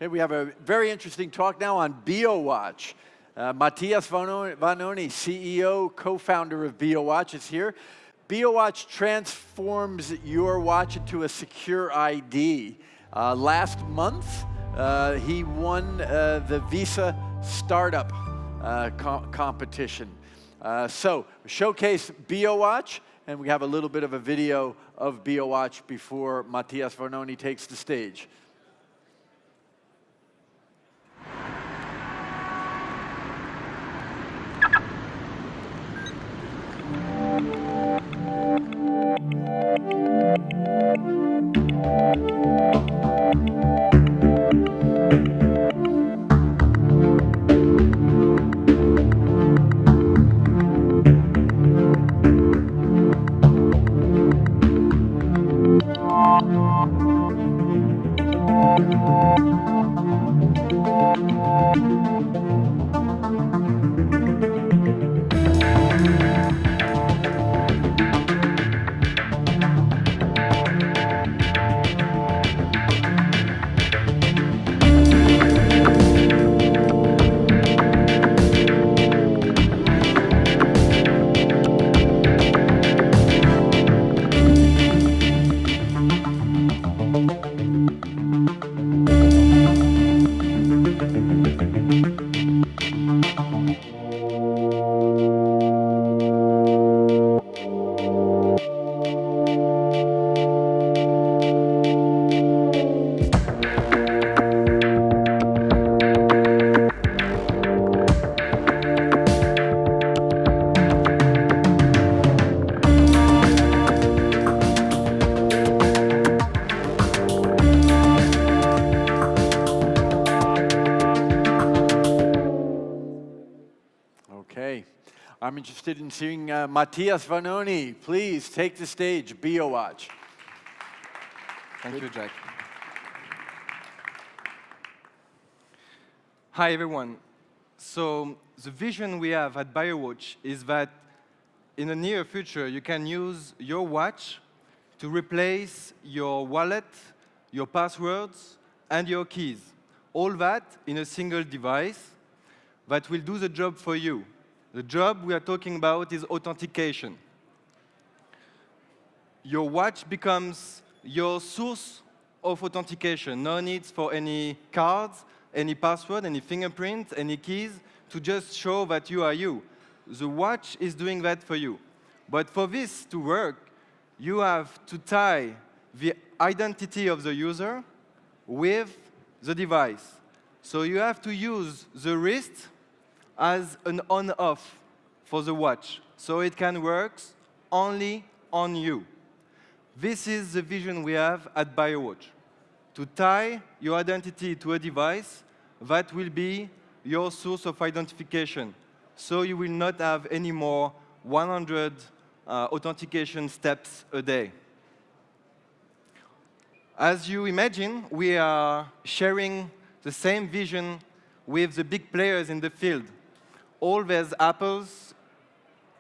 Okay, we have a very interesting talk now on Biowatch. Matthias Vanoni, CEO, co-founder of Biowatch, is here. Biowatch transforms your watch into a secure ID. Last month, he won the Visa Startup competition. So, showcase Biowatch, and we have a little bit of a video of Biowatch before Matthias Vanoni takes the stage. Okay, I'm interested in seeing Matthias Vanoni. Please take the stage, Biowatch. Thank you, Jack. Hi, everyone. So the vision we have at Biowatch is that in the near future, you can use your watch to replace your wallet, your passwords, and your keys. All that in a single device that will do the job for you. The job we are talking about is authentication. Your watch becomes your source of authentication. No need for any cards, any password, any fingerprint, any keys to just show that you are you. The watch is doing that for you. But for this to work, you have to tie the identity of the user with the device. So you have to use the wrist as an on-off for the watch, so it can work only on you. This is the vision we have at Biowatch, to tie your identity to a device that will be your source of identification, so you will not have any more 100 authentication steps a day. As you imagine, we are sharing the same vision with the big players in the field. All these Apples,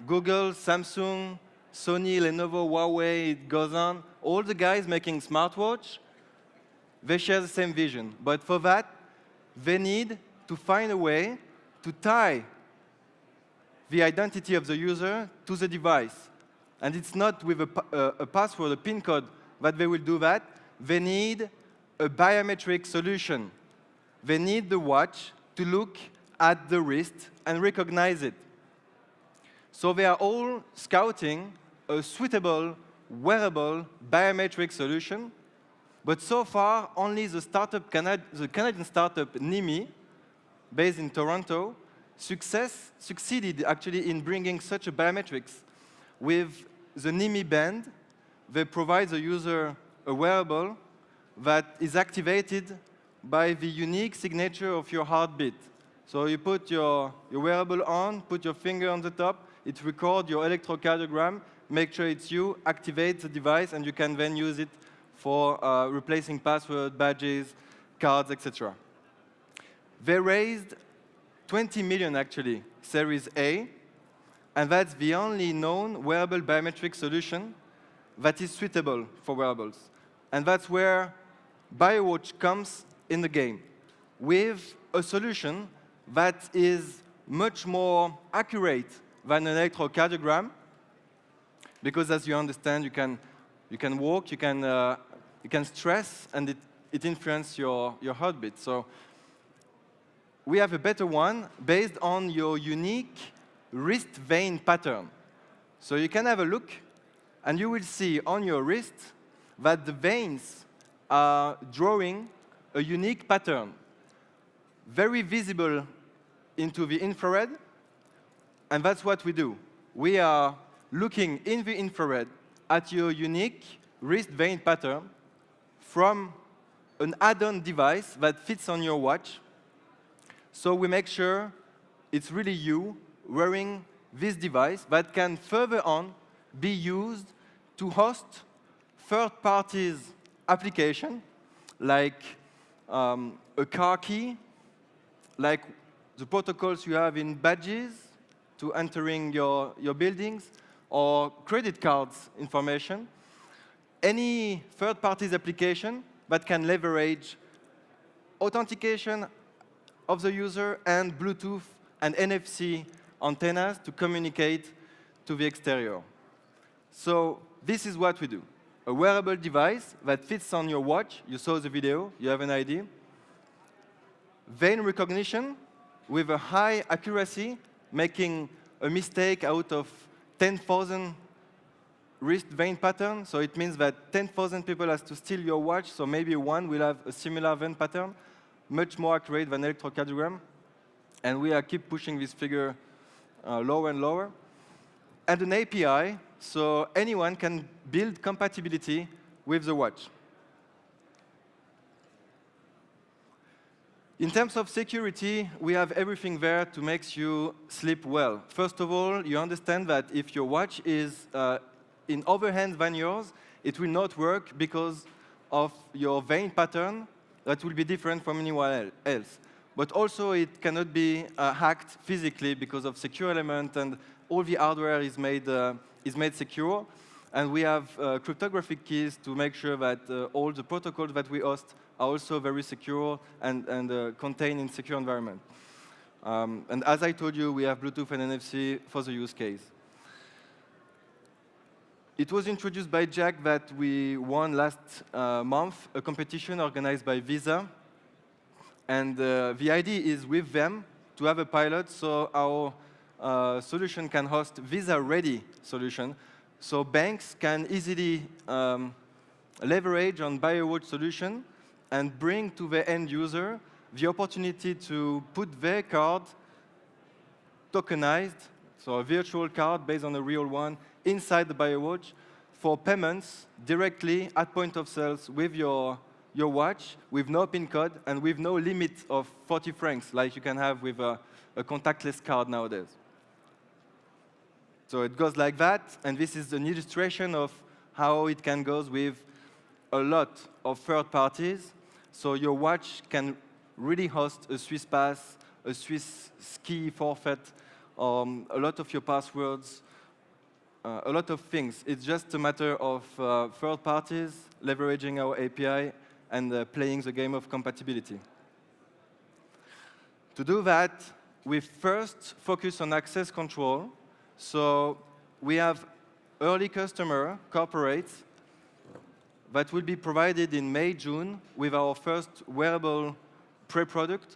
Google, Samsung, Sony, Lenovo, Huawei, it goes on. All the guys making smartwatch, they share the same vision. But for that, they need to find a way to tie the identity of the user to the device. And it's not with a password, a PIN code, that they will do that. They need a biometric solution. They need the watch to look at the wrist and recognize it. So they are all scouting a suitable, wearable biometric solution. But so far, only the Canadian startup NIMI, based in Toronto, succeeded actually in bringing such a biometrics. With the NIMI band, they provide the user a wearable that is activated by the unique signature of your heartbeat. So you put your wearable on, put your finger on the top, it records your electrocardiogram, make sure it's you, activate the device, and you can then use it for replacing password, badges, cards, etc. They raised 20 million, actually, Series A, and that's the only known wearable biometric solution that is suitable for wearables. And that's where Biowatch comes in the game. with a solution that is much more accurate than an electrocardiogram, because as you understand, you can walk, you can stress, and it influences your heartbeat. So we have a better one based on your unique wrist vein pattern. So you can have a look, and you will see on your wrist that the veins are drawing a unique pattern, very visible into the infrared, and that's what we do. We are looking in the infrared at your unique wrist vein pattern from an add-on device that fits on your watch. So we make sure it's really you wearing this device that can further on be used to host third parties application, like a car key, like the protocols you have in badges to entering your buildings, or credit cards information. Any third parties application that can leverage authentication of the user and Bluetooth and NFC antennas to communicate to the exterior. So this is what we do. A wearable device that fits on your watch. You saw the video, you have an idea. Vein recognition with a high accuracy, making a mistake out of 10,000 wrist vein pattern. So it means that 10,000 people have to steal your watch, so maybe one will have a similar vein pattern, much more accurate than electrocardiogram. And we keep pushing this figure lower and lower. And an API, so anyone can build compatibility with the watch. In terms of security, we have everything there to make you sleep well. First of all, you understand that if your watch is in other hands than yours, it will not work because of your vein pattern that will be different from anyone else. But also, it cannot be hacked physically because of secure element, and all the hardware is made secure. And we have cryptographic keys to make sure that all the protocols that we host are also very secure and contained in secure environment. And as I told you, we have Bluetooth and NFC for the use case. It was introduced by Jack that we won last month a competition organized by Visa. And the idea is with them to have a pilot so our solution can host Visa-ready solution. So banks can easily leverage on Biowatch solution and bring to the end user the opportunity to put their card tokenized, so a virtual card based on a real one, inside the Biowatch for payments directly at point of sales with your watch, with no PIN code and with no limit of 40 francs like you can have with a contactless card nowadays. So it goes like that, and this is an illustration of how it can go with a lot of third parties. So your watch can really host a Swiss pass, a Swiss ski forfeit, a lot of your passwords, a lot of things. It's just a matter of third parties leveraging our API and playing the game of compatibility. To do that, we first focus on access control. So we have early customer, corporates, that will be provided in May, June with our first wearable pre-product.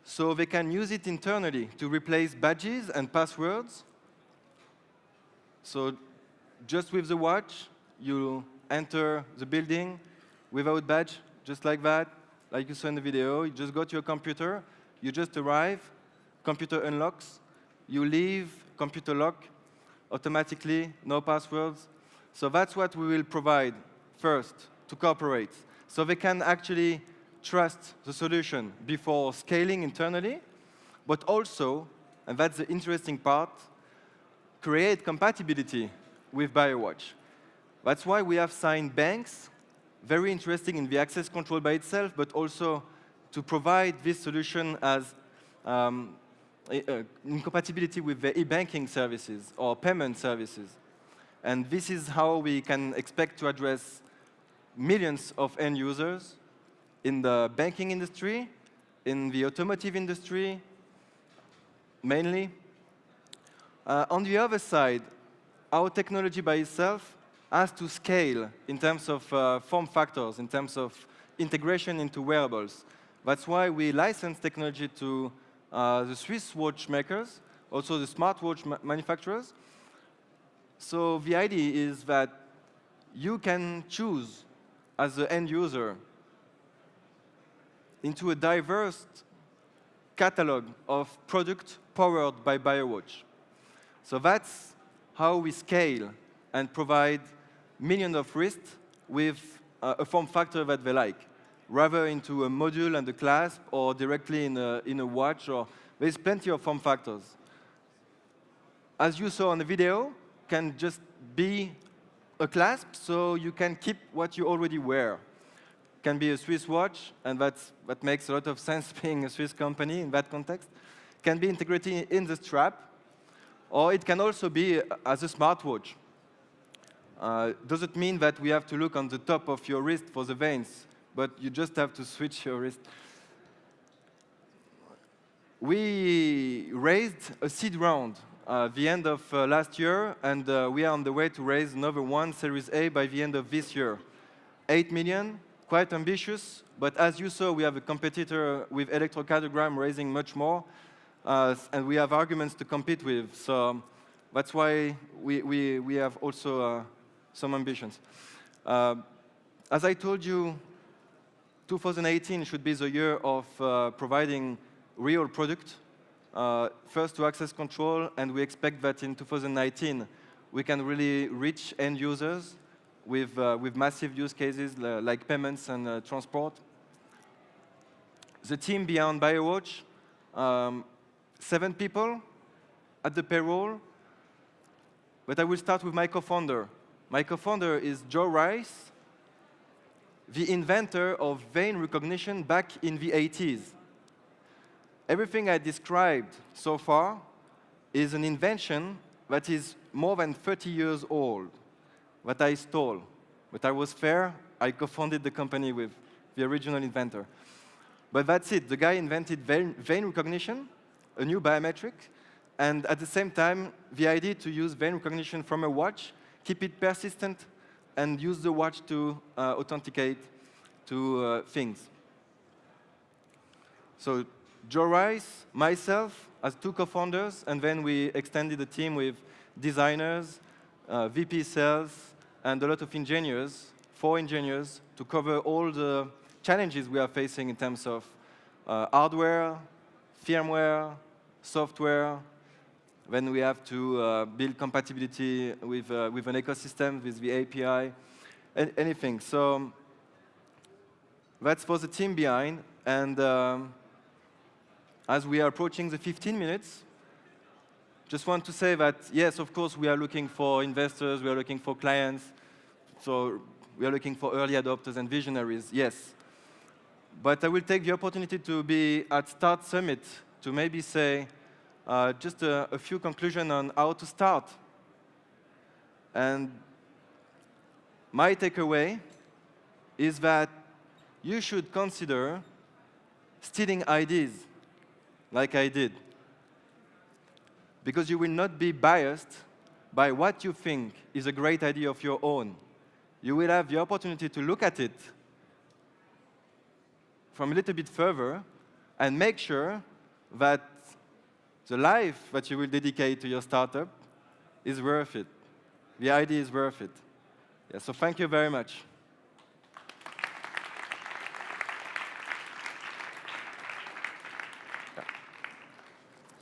So they can use it internally to replace badges and passwords. So just with the watch, you enter the building without badge, just like that, like you saw in the video. You just go to your computer, you just arrive, computer unlocks, you leave, computer lock, automatically, no passwords. So that's what we will provide first to corporates. So they can actually trust the solution before scaling internally, but also, and that's the interesting part, create compatibility with Biowatch. That's why we have signed banks, very interesting in the access control by itself, but also to provide this solution as in compatibility with the e-banking services or payment services. And this is how we can expect to address millions of end users in the banking industry, in the automotive industry, mainly. On the other side, our technology by itself has to scale in terms of form factors, in terms of integration into wearables. That's why we license technology to the Swiss watchmakers, also the smartwatch manufacturers. So the idea is that you can choose, as the end user, into a diverse catalog of products powered by Biowatch. So that's how we scale and provide millions of wrists with a form factor that they like, rather into a module and a clasp or directly in a watch. Or there's plenty of form factors. As you saw on the video, can just be a clasp, so you can keep what you already wear. Can be a Swiss watch, and that makes a lot of sense being a Swiss company in that context. Can be integrated in the strap, or it can also be as a smartwatch. Does it mean that we have to look on the top of your wrist for the veins, but you just have to switch your wrist? We raised a seed round the end of last year, and we are on the way to raise another one, Series A, by the end of this year. 8 million, quite ambitious, but as you saw, we have a competitor with electrocardiogram raising much more, and we have arguments to compete with. So that's why we have also some ambitions. As I told you, 2018 should be the year of providing real product, first to access control, and we expect that in 2019 we can really reach end users with massive use cases like payments and transport. The team beyond Biowatch, 7 people at the payroll, but I will start with my co-founder. My co-founder is Joe Rice, the inventor of vein recognition back in the 80s. Everything I described so far is an invention that is more than 30 years old, that I stole. But I was fair, I co-founded the company with the original inventor. But that's it, the guy invented vein recognition, a new biometric, and at the same time, the idea to use vein recognition from a watch, keep it persistent, and use the watch to authenticate to things. So Joe Rice, myself, as 2 co-founders, and then we extended the team with designers, VP sales, and a lot of engineers, 4 engineers, to cover all the challenges we are facing in terms of hardware, firmware, software. Then we have to build compatibility with an ecosystem, with the API, anything. So that's for the team behind. And as we are approaching the 15 minutes, just want to say that, yes, of course, we are looking for investors, we are looking for clients, so we are looking for early adopters and visionaries, yes. But I will take the opportunity to be at Start Summit to maybe say just a few conclusions on how to start. And my takeaway is that you should consider stealing ideas like I did, because you will not be biased by what you think is a great idea of your own. You will have the opportunity to look at it from a little bit further and make sure that the life that you will dedicate to your startup is worth it. The idea is worth it. Yeah, so thank you very much.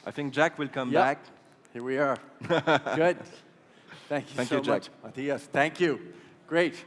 I think Jack will come back. Here we are. Good. Thank you so much, Matthias. Thank you. Great.